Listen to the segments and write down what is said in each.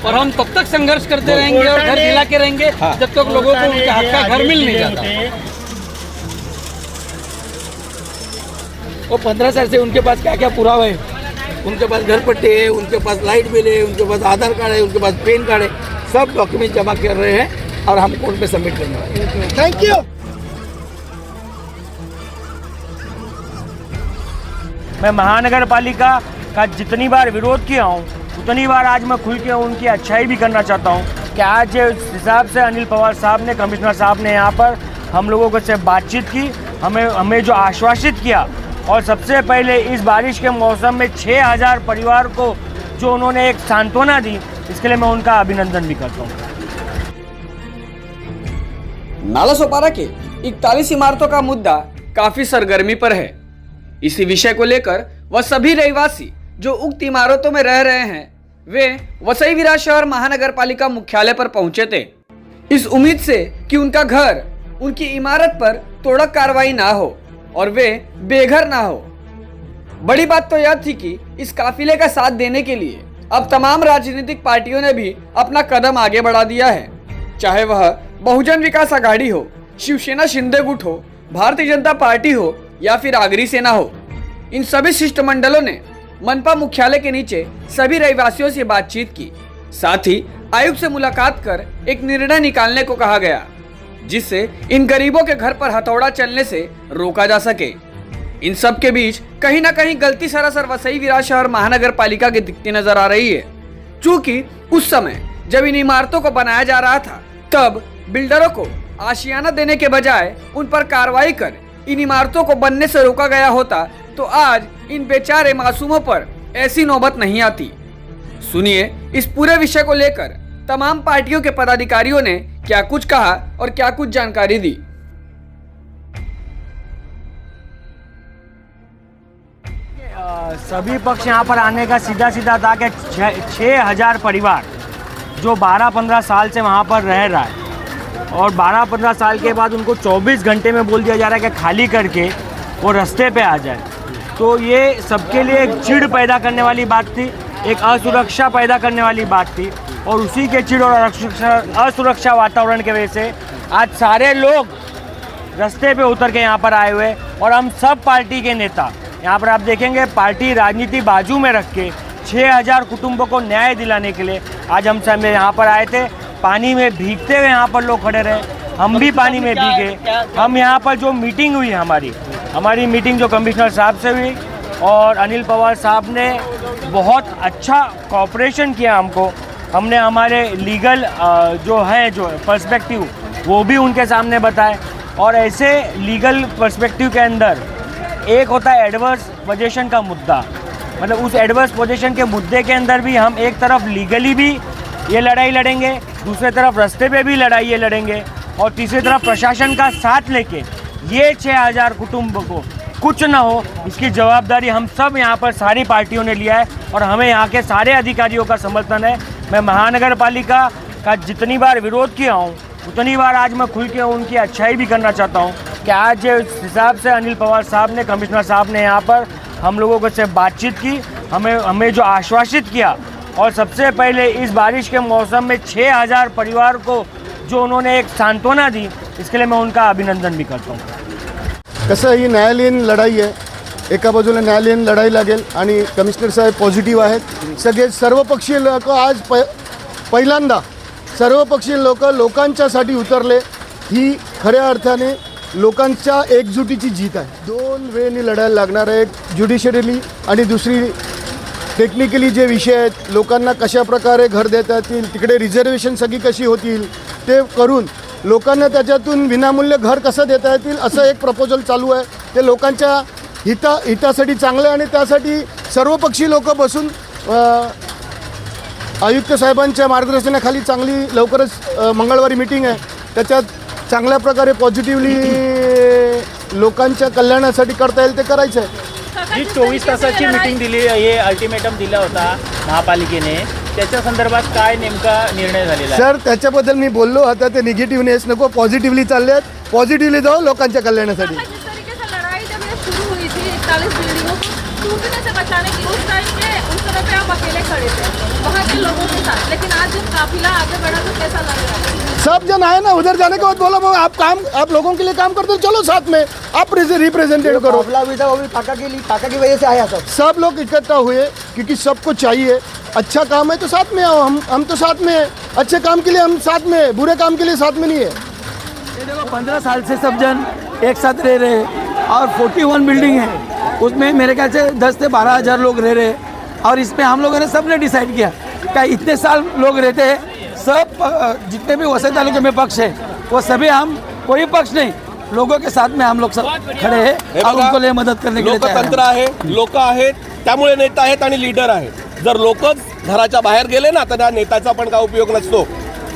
और हम तब तक संघर्ष करते रहेंगे और घर दिला के रहेंगे जब तक लोगों को उनके हक का घर मिल नहीं जाता। वो 15 साल से उनके पास क्या क्या पुरावा है, उनके पास घर पट्टे है, उनके पास लाइट बिल है, उनके पास आधार कार्ड है, उनके पास पैन कार्ड है, सब डॉक्यूमेंट जमा कर रहे हैं और हम कोर्ट पे सबमिट करने वाले हैं। Thank you. मैं महानगर पालिका का जितनी बार विरोध किया हूँ उतनी बार आज मैं खुल के उनकी अच्छाई भी करना चाहता हूँ कि आज जिस हिसाब से अनिल पवार साहब ने, कमिश्नर साहब ने यहाँ पर हम लोगों को से बातचीत की, हमें जो आश्वासित किया, और सबसे पहले इस बारिश के मौसम में 6000 परिवार को जो उन्होंने एक सांत्वना दी, इसके लिए मैं उनका अभिनंदन भी करता हूँ। नालासोपारा के 41 इमारतों का मुद्दा काफी सरगर्मी पर है। इसी विषय को लेकर वह सभी रहवासी जो उक्त इमारतों में रह रहे हैं, वे वसई विरार शहर महानगर पालिका मुख्यालय पर पहुंचे थे, इस उम्मीद से कि उनका घर, उनकी इमारत पर तोड़क कार्रवाई ना हो और वे बेघर ना हो। बड़ी बात तो यह थी कि इस काफिले का साथ देने के लिए अब तमाम राजनीतिक पार्टियों ने भी अपना कदम आगे बढ़ा दिया है, चाहे वह बहुजन विकास आघाड़ी हो, शिवसेना शिंदे गुट हो, भारतीय जनता पार्टी हो या फिर आगरी सेना हो। इन सभी शिष्टमंडलों ने मनपा मुख्यालय के नीचे सभी रहवासियों से बातचीत की, साथ ही आयुक्त से मुलाकात कर एक निर्णय निकालने को कहा गया, जिससे इन गरीबों के घर पर हथौड़ा चलने से रोका जा सके। इन सब के बीच कहीं ना कहीं गलती सरासर वसई विरार शहर महानगर पालिका की दिखती नजर आ रही है, क्योंकि उस समय जब इन इमारतों को बनाया जा रहा था तब बिल्डरों को आशियाना देने के बजाय उन पर कार्रवाई कर इन इमारतों को बनने से रोका गया होता तो आज इन बेचारे मासूमों पर ऐसी नौबत नहीं आती। सुनिए इस पूरे विषय को लेकर तमाम पार्टियों के पदाधिकारियों ने क्या कुछ कहा और क्या कुछ जानकारी दी। सभी पक्ष यहाँ पर आने का सीधा था कि 6000 परिवार जो 12-15 साल से वहाँ पर रह रहा है और 12-15 साल के बाद उनको 24 घंटे में बोल दिया जा रहा है कि खाली करके वो रास्ते पे आ जाए, तो ये सबके लिए एक चिढ़ पैदा करने वाली बात थी, एक असुरक्षा पैदा करने वाली बात थी। और उसी के चिढ़ और असुरक्षा वातावरण की वजह से आज सारे लोग रास्ते पे उतर के यहाँ पर आए हुए, और हम सब पार्टी के नेता यहाँ पर आप देखेंगे पार्टी राजनीति बाजू में रख के 6000 कुटुंबों को न्याय दिलाने के लिए आज हम सब यहाँ पर आए थे। पानी में भीगते हुए यहाँ पर लोग खड़े रहे, हम भी पानी में भीगे। हम यहाँ पर जो मीटिंग हुई हमारी मीटिंग जो कमिश्नर साहब से हुई और अनिल पवार साहब ने बहुत अच्छा कोऑपरेशन किया हमको। हमने हमारे लीगल जो पर्सपेक्टिव वो भी उनके सामने बताए, और ऐसे लीगल पर्सपेक्टिव के अंदर एक होता है एडवर्स पोजीशन का मुद्दा, मतलब उस एडवर्स पोजीशन के मुद्दे के अंदर भी हम एक तरफ लीगली भी ये लड़ाई लड़ेंगे, दूसरी तरफ रास्ते पे भी लड़ाई ये लड़ेंगे, और तीसरी तरफ प्रशासन का साथ लेके ये 6000 कुटुंब को कुछ ना हो इसकी जवाबदारी हम सब यहाँ पर सारी पार्टियों ने लिया है, और हमें यहाँ के सारे अधिकारियों का समर्थन है। मैं महानगर पालिका का जितनी बार विरोध किया हूँ उतनी बार आज मैं खुल के उनकी अच्छाई भी करना चाहता हूँ कि आज जिस हिसाब से अनिल पवार साहब ने, कमिश्नर साहब ने यहाँ पर हम लोगों को से बातचीत की, हमें जो आश्वासित किया, और सबसे पहले इस बारिश के मौसम में 6000 परिवार को जो उन्होंने एक सांत्वना दी, इसके लिए मैं उनका अभिनंदन भी करता हूँ। कसं ही न्यायालयीन लढाई आहे, एका बाजूला न्यायालयीन लढाई लागेल आणि कमिशनर साहेब पॉझिटिव्ह आहेत। सगळे सर्वपक्षीय लोक आज पहिल्यांदा सर्वपक्षीय लोकांच्यासाठी उतरले। ही खऱ्या अर्थाने लोकांच्या एकजुटीची जीत आहे। दोन वेळेने लढायला लागणार आहे, एक ज्युडिशियरली आणि दुसरी टेक्निकली जे विषय आहेत, लोकांना कशा प्रकारे घर देता येतील, तिकडे रिझर्वेशन सगळी कशी होतील ते करून लोकांना त्याच्यातून विनामूल्य घर कसं देता येतील असं एक प्रपोजल चालू आहे। ते लोकांच्या हितासाठी चांगलं आहे आणि त्यासाठी सर्वपक्षीय लोक बसून आयुक्त साहेबांच्या मार्गदर्शनाखाली चांगली लवकरच मंगळवारी मीटिंग आहे, त्याच्यात चांगल्या प्रकारे पॉझिटिव्हली लोकांच्या कल्याणासाठी करता येईल ते करायचं आहे। जी 24 तासाची मीटिंग दिली, हे अल्टिमेटम दिला होता महापालिकेने, त्याच्या संदर्भात काय नेमका निर्णय झालेला आहे? सर त्याच्याबद्दल मी बोललो, आता ते निगेटिव्हनेस नको, पॉझिटिव्हली चालले आहेत, पॉझिटिव्हली जाऊ लोकांच्या कल्याणासाठी। जिस तरीके से लड़ाई जब ये शुरू हुई थी 41 बिल्डिंगों टूटने से बचाने की उस टाइम पे उस समय पे आप अकेले खड़े थे वहाँ के लोगों के साथ, लेकिन आज जब काफिला आगे बढ़ा तो कैसा लग रहा है? सब जन आए ना, उधर जाने के बाद बोला वो आप लोगों के लिए काम करते हो, चलो साथ में आप रिप्रेजेंटेटिव करो। भी था वो भी फाका की वजह से आया सब लोग इकट्ठा हुए क्योंकि सबको चाहिए, अच्छा काम है तो साथ में आओ। हम तो साथ में हैं, अच्छे काम के लिए हम साथ में हैं, बुरे काम के लिए साथ में नहीं है। ये देखो 15 साल से सब जन एक साथ रह रहे हैं और 41 बिल्डिंग है, उसमें मेरे ख्याल से 10 से 12 हज़ार लोग रह रहे हैं। और इसमें हम लोगों ने सब ने डिसाइड किया कि इतने साल लोग रहते हैं, सब जितने भी वसई तालुके में पक्ष है वो सभी, हम कोई पक्ष नहीं, लोगों के साथ में हम लोग सब खड़े हैं और उनको लिए मदद करने के लिए तैयार लोकतंत्र आहे, लोक आहेत, त्यामुळे नेता आहेत आणि लीडर आहेत. जर लोकच घराच्या बाहेर गेले ना तर त्या नेत्याचा पण काय उपयोग नसतो.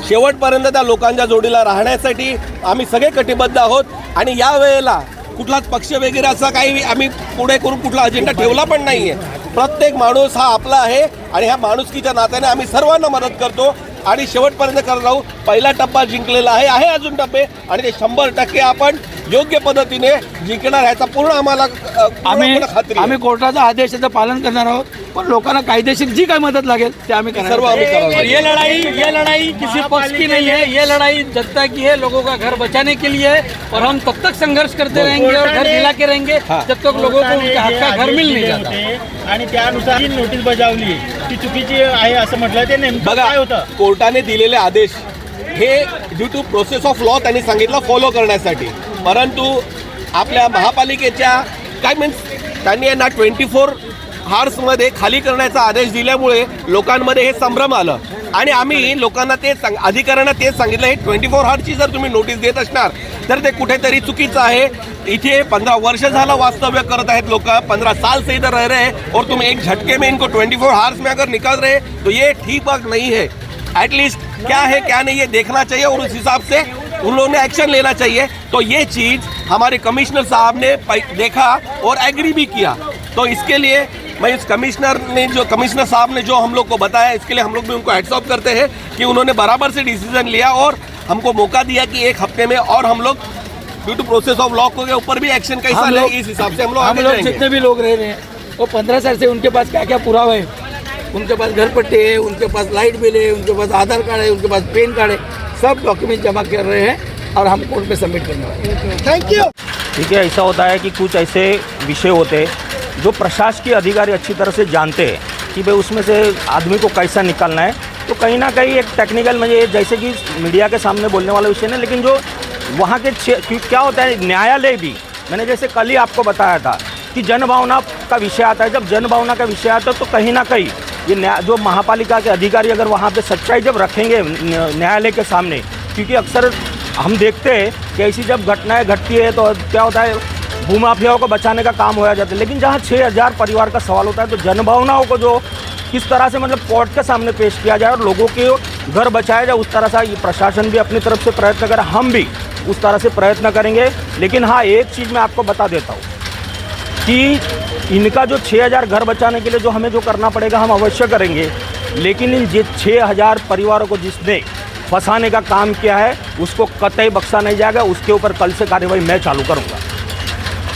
शेवटपर्यंत त्या लोकांच्या जोडीला राहण्यासाठी आम्ही सगळे कटिबद्ध आहोत आणि या वेळेला कुठलाच पक्ष वगैरे असा काही आम्ही पुढे करून कुठला अजेंडा ठेवला पण नाहीये. प्रत्येक माणूस हा आपला आहे आणि ह्या माणुसकीच्या नात्याने आम्ही सर्वांना मदत करतो आणि शेवटपर्यंत करत राहू. पहिला टप्पा जिंकलेला आहे अजून टप्पे आणि ते 100% आपण योग्य पद्धतीने जिंकणार ह्याचा पूर्ण आम्हाला खात्री आहे. आम्ही कोर्टाचा आदेशाचं पालन करणार आहोत, पण लोकांना कायदेशीर जी काही मदत लागेल ते आम्ही करणार सर्व आम्ही करणार. और ये लड़ाई किसी पक्ष की नहीं है, ये लड़ाई जनता की है, लोगों का घर बचाने के लिए है और हम तब तक संघर्ष करते रहेंगे और घर दिला के रहेंगे जब तक लोगों को उनके हक का घर मिल नहीं जाता. आणि त्यानुसार नोटीस बजावली ती चुकीची आहे असं म्हटलं. ते नेमकं काय होतं? कोर्टाने दिलेले आदेश हे due to process of law त्यांनी सांगितलं फॉलो करण्यासाठी, परंतु आपल्या महापालिकेच्या काय मीन्स त्यांनी यांना 24 हार्समध्ये खाली करण्याचा आदेश दिल्यामुळे लोकांमध्ये हे संभ्रम आलं आणि आम्ही लोकांना तेच अधिकाऱ्यांना तेच सांगितलं, हे 24 हार्सची जर तुम्ही नोटीस देत असणार तर ते कुठेतरी चुकीचं आहे. इथे 15 वर्ष झालं वास्तव्य करत आहेत लोग, 15 साल से इधर रह रहे हैं और तुम एक झटके में इनको 24 हार्स में अगर निकाल रहे तो ये ठीक बात नहीं है. एटलीस्ट क्या है क्या नहीं ये देखना चाहिए और उस हिसाब से उन लोगों ने एक्शन लेना चाहिए. तो ये चीज़ हमारे कमिश्नर साहब ने देखा और एग्री भी किया. तो इसके लिए मैं इस कमिश्नर साहब ने जो हम लोग को बताया, इसके लिए हम लोग भी उनको हेड्स ऑफ करते हैं कि उन्होंने बराबर से डिसीजन लिया और हमको मौका दिया कि 1 हफ्ते में और हम लोग due to process of law के ऊपर भी एक्शन कैसा ले, इस हिसाब से हम लोग जितने भी लोग रह रहे हैं वो 15 साल से उनके पास क्या क्या पुरावा है, उनके पास घर पट्टे है, उनके पास लाइट बिल है, उनके पास आधार कार्ड है, उनके पास पैन कार्ड है, सब डॉक्यूमेंट जमा कर रहे हैं और हम कोर्ट में सबमिट करने वाले हैं. Thank you. ठीक है, ऐसा होता है कि कुछ ऐसे विषय होते हैं जो प्रशासकीय अधिकारी अच्छी तरह से जानते हैं कि भाई उसमें से आदमी को कैसा निकालना है. तो कहीं ना कहीं एक टेक्निकल मुझे जैसे कि मीडिया के सामने बोलने वाला विषय नहीं, लेकिन जो वहाँ के क्या होता है न्यायालय भी, मैंने जैसे कल ही आपको बताया था कि जनभावना का विषय आता है. जब जनभावना का विषय आता है तो कहीं ना कहीं ये जो महापालिका के अधिकारी अगर वहाँ पे सच्चाई जब रखेंगे न्यायालय के सामने, क्योंकि अक्सर हम देखते हैं कि ऐसी जब घटनाएं घटती है तो क्या होता है भूमाफियाओं को बचाने का काम हो जाता है. लेकिन जहाँ 6000 परिवार का सवाल होता है तो जनभावनाओं को जो किस तरह से मतलब कोर्ट के सामने पेश किया जाए और लोगों के घर बचाया जाए, उस तरह से ये प्रशासन भी अपनी तरफ से प्रयत्न करे, हम भी उस तरह से प्रयत्न करेंगे. लेकिन हाँ, एक चीज़ मैं आपको बता देता हूँ कि इनका जो 6000 घर बचाने के लिए जो हमें जो करना पड़ेगा हम अवश्य करेंगे. लेकिन इन 6000 परिवारों को जिसने फंसाने का काम किया है उसको कतई बख्शा नहीं जाएगा. उसके ऊपर कल से कार्रवाई मैं चालू करूँगा.